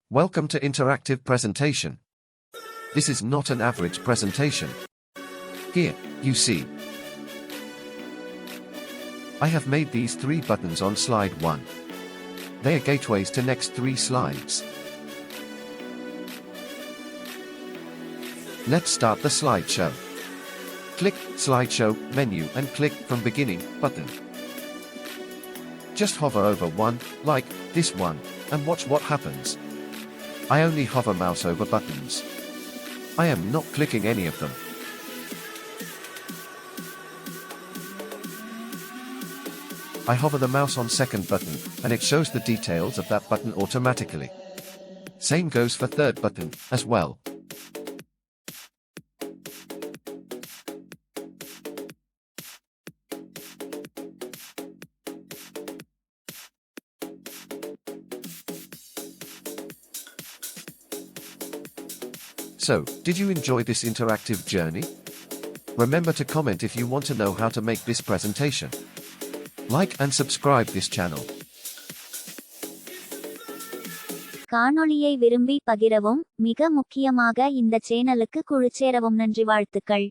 Welcome to Interactive Presentation. This is not an average presentation. Here, you see. I have made these 3 buttons on slide 1. They are gateways to next 3 slides. Let's start the slideshow. Click Slideshow menu and click From Beginning button. Just hover over one, like this one, and watch what happens. I only hover mouse over buttons. I am not clicking any of them. I hover the mouse on second button, and it shows the details of that button automatically. Same goes for third button, as well. So, did you enjoy this interactive journey? Remember to comment if you want to know how to make this presentation. Like and subscribe this channel. காணொளியை விரும்பி பகிரவும், மிக முக்கியமாக இந்த சேனலுக்கு குழுச்சேரவும். நன்றி, வாழ்த்துக்கள்.